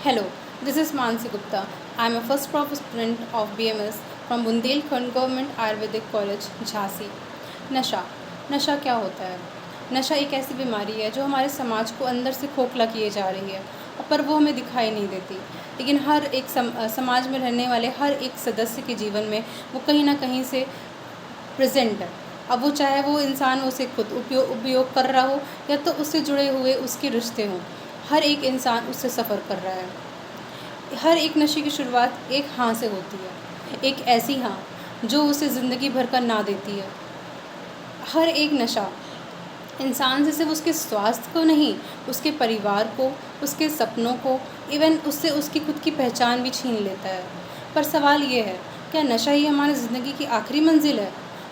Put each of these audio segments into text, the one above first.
Hello, this is Mansi Gupta. I am a first prof student of BMS from Bundelkhand Government Ayurvedic College, Jhansi. नशा नशा क्या होता है? नशा एक ऐसी बीमारी है जो हमारे समाज को अंदर से खोखला किए जा रही है, पर वो हमें दिखाई नहीं देती। लेकिन हर एक समाज में रहने वाले हर एक सदस्य के जीवन में वो कहीं ना कहीं से प्रेजेंट है। अब वो चाहे वो इंसान उसे खुद उपयोग कर रहा हो या तो उससे जुड़े हुए उसके रिश्ते हों, हर एक इंसान उससे सफ़र कर रहा है। हर एक नशे की शुरुआत एक हाँ से होती है, एक ऐसी हाँ जो उसे ज़िंदगी भर का ना देती है। हर एक नशा इंसान से सिर्फ उसके स्वास्थ्य को नहीं, उसके परिवार को, उसके सपनों को, इवन उससे उसकी खुद की पहचान भी छीन लेता है। पर सवाल ये है, क्या नशा ही हमारी ज़िंदगी की आखिरी मंजिल है?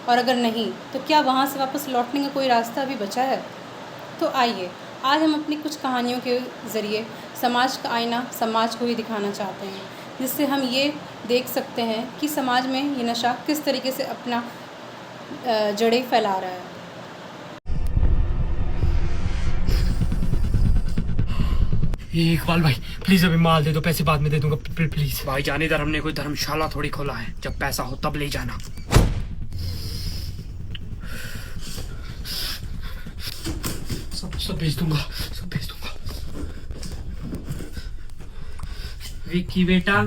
और अगर नहीं, तो क्या वहाँ से वापस लौटने का कोई रास्ता अभी बचा है? तो आइए, आज हम अपनी कुछ कहानियों के ज़रिए समाज का आईना समाज को ही दिखाना चाहते हैं, जिससे हम ये देख सकते हैं कि समाज में ये नशा किस तरीके से अपना जड़ें फैला रहा है। ये इकबाल भाई प्लीज अभी माल दे दो, पैसे बाद में दे दूंगा प्लीज। भाई जाने इधर हमने कोई धर्मशाला थोड़ी खोला है, जब पैसा हो तब ले जाना। सब भेज दूंगा, सब भेज दूंगा। विक्की बेटा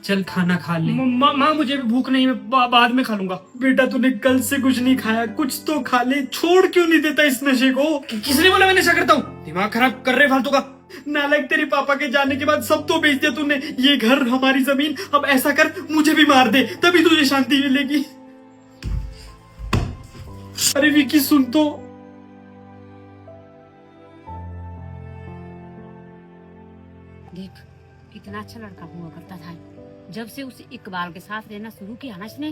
चल खाना खा ले। माँ मुझे भी भूख नहीं, मैं बाद में खा लूंगा। बेटा तूने कल से कुछ नहीं खाया, कुछ तो खा ले। छोड़ क्यों नहीं देता इस नशे को? किसने बोला मैं नशा करता हूँ? दिमाग खराब कर रहे फालतू का। नालायक, तेरे पापा के जाने के बाद सब तो बेच दिया तूने, ये घर, हमारी जमीन। अब ऐसा कर, मुझे भी मार दे, तभी तुझे शांति मिलेगी। अरे विकी सुन तो। देख, इतना अच्छा लड़का हुआ करता था। जब से उसे इकबाल के साथ रहना शुरू किया ना इसने,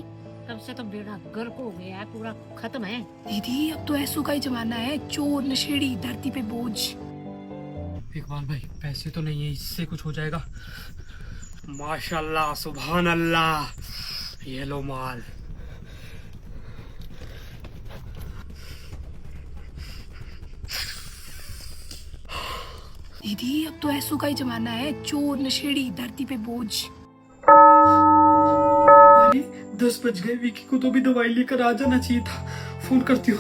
तब से तो बेड़ा गर्क हो गया है, पूरा खत्म है। दीदी अब तो ऐसो का ही जमाना है, चोर नशेड़ी धरती पे बोझ। इकबाल भाई पैसे तो नहीं है, इससे कुछ हो जाएगा। माशाल्लाह सुभान अल्लाह, ये लो माल। दीदी अब तो ऐसो का ही जमाना है, चोर नशेड़ी धरती पे बोझ। अरे 10 बज गए, विकी को तो भी दवाई लेकर आ जाना चाहिए था। फोन करती हूँ।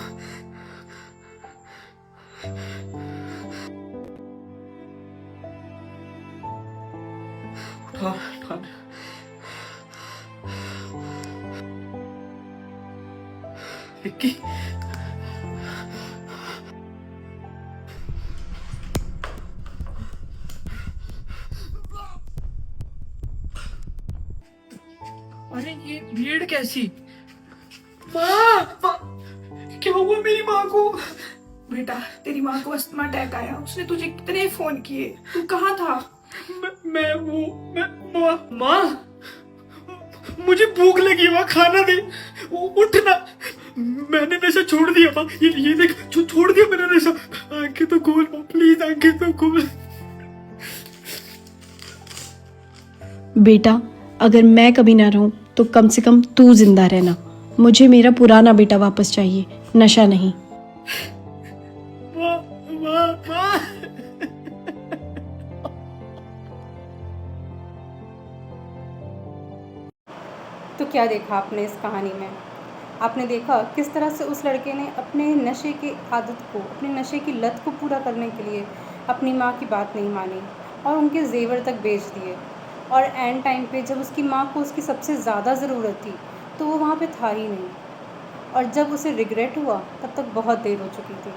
उठा उठा। विक्की अरे ये भीड़ कैसी? माँ क्या हुआ मेरी माँ को? बेटा तेरी माँ को अस्थमा अटैक आया, उसने तुझे कितने फोन किए, तू कहाँ था? माँ मुझे भूख लगी, माँ खाना दे। उठना, मैंने नशा छोड़ दिया माँ। ये देख, छोड़ दिया मैंने नशा। आंखें तो खोल माँ, प्लीज आंखें तो खोल। बेटा अगर मैं कभी ना रहूं तो कम से कम तू जिंदा रहना। मुझे मेरा पुराना बेटा वापस चाहिए, नशा नहीं। माँ माँ माँ। तो क्या देखा आपने इस कहानी में? आपने देखा किस तरह से उस लड़के ने अपने नशे की आदत को, अपने नशे की लत को पूरा करने के लिए अपनी माँ की बात नहीं मानी और उनके जेवर तक बेच दिए। और एंड टाइम पे जब उसकी माँ को उसकी सबसे ज़्यादा ज़रूरत थी तो वो वहाँ पे था ही नहीं, और जब उसे रिग्रेट हुआ तब तक बहुत देर हो चुकी थी।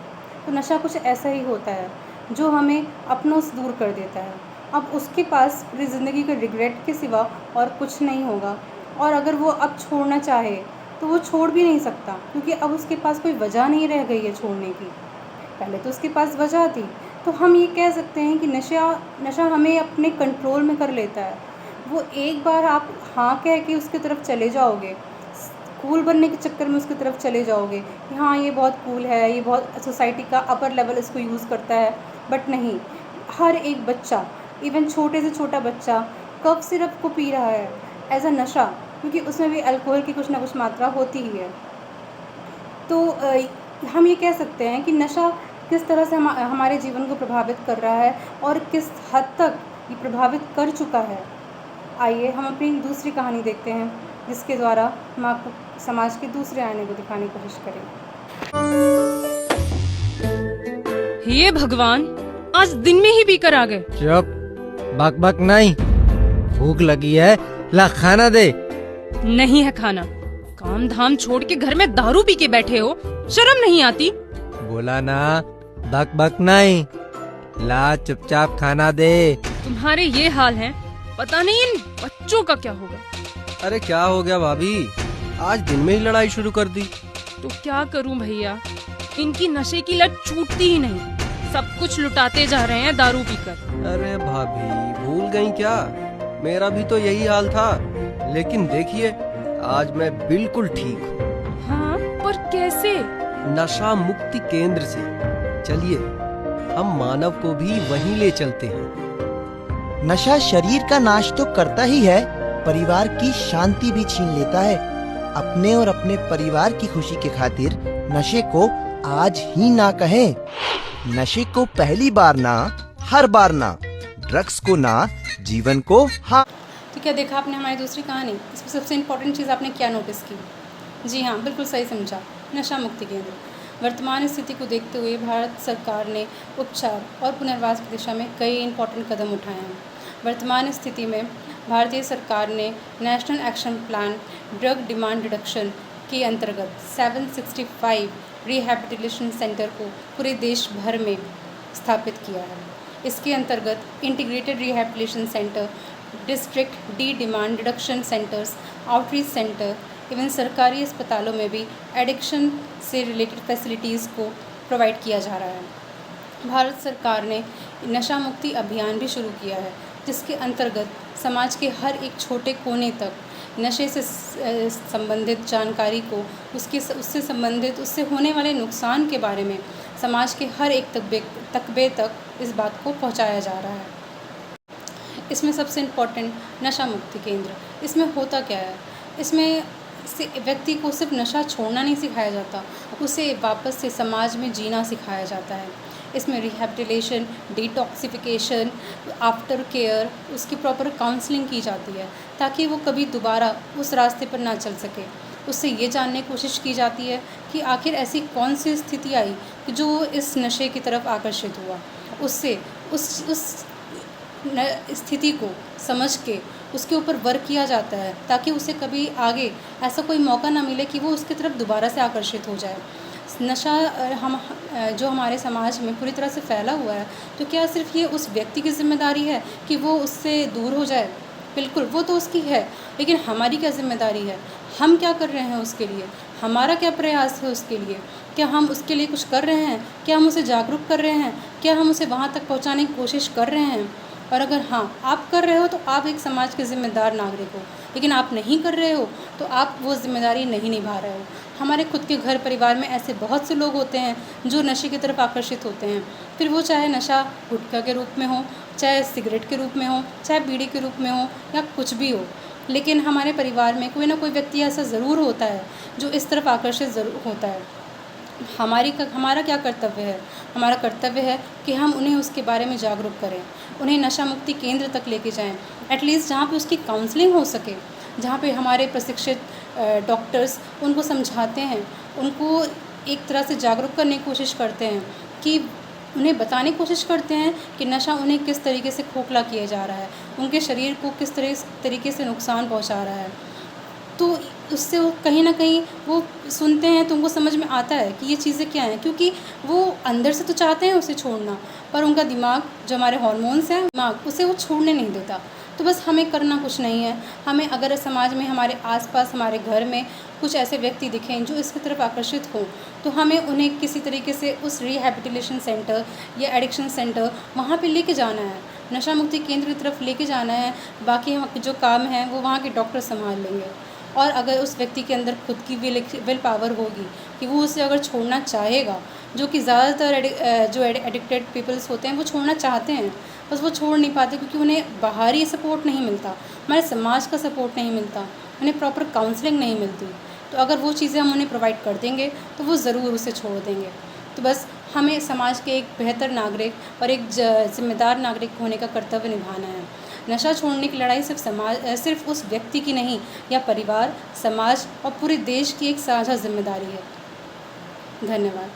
तो नशा कुछ ऐसा ही होता है जो हमें अपनों से दूर कर देता है। अब उसके पास पूरी ज़िंदगी के रिग्रेट के सिवा और कुछ नहीं होगा, और अगर वो अब छोड़ना चाहे तो वो छोड़ भी नहीं सकता, क्योंकि अब उसके पास कोई वजह नहीं रह गई है छोड़ने की। पहले तो उसके पास वजह थी। तो हम ये कह सकते हैं कि नशा हमें अपने कंट्रोल में कर लेता है। वो एक बार आप हाँ कह के उसकी तरफ चले जाओगे, कूल बनने के चक्कर में उसकी तरफ चले जाओगे कि हाँ ये बहुत कूल है, ये बहुत सोसाइटी का अपर लेवल इसको यूज़ करता है, बट नहीं। हर एक बच्चा, इवन छोटे से छोटा बच्चा कफ सिरप को पी रहा है एज अ नशा, क्योंकि उसमें भी अल्कोहल की कुछ ना कुछ मात्रा होती ही है। तो हम ये कह सकते हैं कि नशा किस तरह से हमारे जीवन को प्रभावित कर रहा है और किस हद तक ये प्रभावित कर चुका है। आइए हम अपनी दूसरी कहानी देखते हैं, जिसके द्वारा हम आपको समाज के दूसरे आईने को दिखाने की कोशिश करेंगे। हे भगवान, आज दिन में ही पीकर आ गए। चुप, बक बक नहीं। भूख लगी है, ला खाना दे। नहीं है खाना। काम धाम छोड़ के घर में दारू पी के बैठे हो, शर्म नहीं आती? बोला ना, बक बक नहीं। ला चुपचाप खाना दे। तुम्हारे ये हाल है, पता नहीं इन बच्चों का क्या होगा। अरे क्या हो गया भाभी, आज दिन में ही लड़ाई शुरू कर दी। तो क्या करूं भैया, इनकी नशे की लत छूटती ही नहीं। सब कुछ लुटाते जा रहे हैं दारू पीकर। अरे भाभी भूल गई क्या, मेरा भी तो यही हाल था। लेकिन देखिए आज मैं बिल्कुल ठीक हूँ। हाँ, पर कैसे? नशा मुक्ति केंद्र से। चलिए हम मानव को भी वहीं ले चलते हैं। नशा शरीर का नाश तो करता ही है, परिवार की शांति भी छीन लेता है। अपने और अपने परिवार की खुशी के खातिर नशे को आज ही ना कहें। नशे को पहली बार ना, हर बार ना। ड्रग्स को ना, जीवन को हाँ। तो क्या देखा आपने हमारी दूसरी कहानी? इसमें सबसे इम्पोर्टेंट चीज़ आपने क्या नोटिस की? जी हाँ, बिल्कुल सही समझा, नशा मुक्ति केंद्र। वर्तमान स्थिति को देखते हुए भारत सरकार ने उपचार और पुनर्वास की दिशा में कई इम्पोर्टेंट कदम उठाए हैं। वर्तमान स्थिति में भारतीय सरकार ने national action plan drug demand reduction के अंतर्गत 765 रिहैबिलिटेशन सेंटर को पूरे देश भर में स्थापित किया है। इसके अंतर्गत integrated rehabilitation centre, district D demand reduction centres, outreach centre एवं सरकारी अस्पतालों में भी एडिक्शन से रिलेटेड फैसिलिटीज़ को प्रोवाइड किया जा रहा है। भारत सरकार ने नशा मुक्ति अभियान भी शुरू किया है, जिसके अंतर्गत समाज के हर एक छोटे कोने तक नशे से संबंधित जानकारी को, उससे संबंधित उससे होने वाले नुकसान के बारे में समाज के हर एक तकबे तक इस बात को पहुंचाया जा रहा है। इसमें सबसे इम्पोर्टेंट नशा मुक्ति केंद्र, इसमें होता क्या है? इसमें से व्यक्ति को सिर्फ नशा छोड़ना नहीं सिखाया जाता, उसे वापस से समाज में जीना सिखाया जाता है। इसमें रिहैबिलिटेशन, डिटॉक्सिफिकेशन, आफ्टर केयर, उसकी प्रॉपर काउंसलिंग की जाती है ताकि वो कभी दोबारा उस रास्ते पर ना चल सके। उससे ये जानने की कोशिश की जाती है कि आखिर ऐसी कौन सी स्थिति आई कि जो इस नशे की तरफ आकर्षित हुआ। उससे उस स्थिति को समझ के उसके ऊपर वर्क किया जाता है ताकि उसे कभी आगे ऐसा कोई मौका ना मिले कि वो उसकी तरफ दोबारा से आकर्षित हो जाए। नशा जो हमारे समाज में पूरी तरह से फैला हुआ है, तो क्या सिर्फ ये उस व्यक्ति की जिम्मेदारी है कि वो उससे दूर हो जाए? बिल्कुल, वो तो उसकी है, लेकिन हमारी क्या जिम्मेदारी है? हम क्या कर रहे हैं उसके लिए? हमारा क्या प्रयास है उसके लिए? क्या हम उसके लिए कुछ कर रहे हैं? क्या हम उसे जागरूक कर रहे हैं? क्या हम उसे वहाँ तक पहुँचाने की कोशिश कर रहे हैं? और अगर हाँ, आप कर रहे हो तो आप एक समाज के ज़िम्मेदार नागरिक हो, लेकिन आप नहीं कर रहे हो तो आप वो जिम्मेदारी नहीं निभा रहे हो। हमारे खुद के घर परिवार में ऐसे बहुत से लोग होते हैं जो नशे की तरफ आकर्षित होते हैं, फिर वो चाहे नशा गुटखा के रूप में हो, चाहे सिगरेट के रूप में हो, चाहे बीड़ी के रूप में हो, या कुछ भी हो। लेकिन हमारे परिवार में कोई ना कोई व्यक्ति ऐसा ज़रूर होता है जो इस तरफ आकर्षित ज़रूर होता है। हमारा क्या कर्तव्य है? हमारा कर्तव्य है कि हम उन्हें उसके बारे में जागरूक करें, उन्हें नशा मुक्ति केंद्र तक लेके जाएं, एटलीस्ट जहाँ पे उसकी काउंसलिंग हो सके, जहाँ पे हमारे प्रशिक्षित डॉक्टर्स उनको समझाते हैं, उनको एक तरह से जागरूक करने की कोशिश करते हैं, कि उन्हें बताने की कोशिश करते हैं कि नशा उन्हें किस तरीके से खोखला किया जा रहा है, उनके शरीर को किस तरीके से नुकसान पहुँचा रहा है। तो उससे वो कहीं ना कहीं वो सुनते हैं तो उनको समझ में आता है कि ये चीज़ें क्या हैं, क्योंकि वो अंदर से तो चाहते हैं उसे छोड़ना, पर उनका दिमाग, जो हमारे हार्मोन्स हैं, दिमाग उसे वो छोड़ने नहीं देता। तो बस हमें करना कुछ नहीं है। हमें अगर समाज में, हमारे आसपास, हमारे घर में कुछ ऐसे व्यक्ति दिखें जो इसकी तरफ आकर्षित हों, तो हमें उन्हें किसी तरीके से उस रिहैबिलिटेशन सेंटर या एडिक्शन सेंटर वहाँ पे लेके जाना है, नशा मुक्ति केंद्र की तरफ लेके जाना है। बाकी हम जो काम है वो वहाँ के डॉक्टर संभाल लेंगे। और अगर उस व्यक्ति के अंदर खुद की विल पावर होगी कि वो उसे अगर छोड़ना चाहेगा, जो कि ज़्यादातर जो एडिक्टेड पीपल्स होते हैं वो छोड़ना चाहते हैं, बस वो छोड़ नहीं पाते क्योंकि उन्हें बाहरी सपोर्ट नहीं मिलता, हमारे समाज का सपोर्ट नहीं मिलता, उन्हें प्रॉपर काउंसलिंग नहीं मिलती। तो अगर वो चीज़ें हम उन्हें प्रोवाइड कर देंगे तो वो ज़रूर उसे छोड़ देंगे। तो बस हमें समाज के एक बेहतर नागरिक और एक जिम्मेदार नागरिक होने का कर्तव्य निभाना है। नशा छोड़ने की लड़ाई सिर्फ उस व्यक्ति की नहीं, या परिवार, समाज और पूरे देश की एक साझा जिम्मेदारी है। धन्यवाद।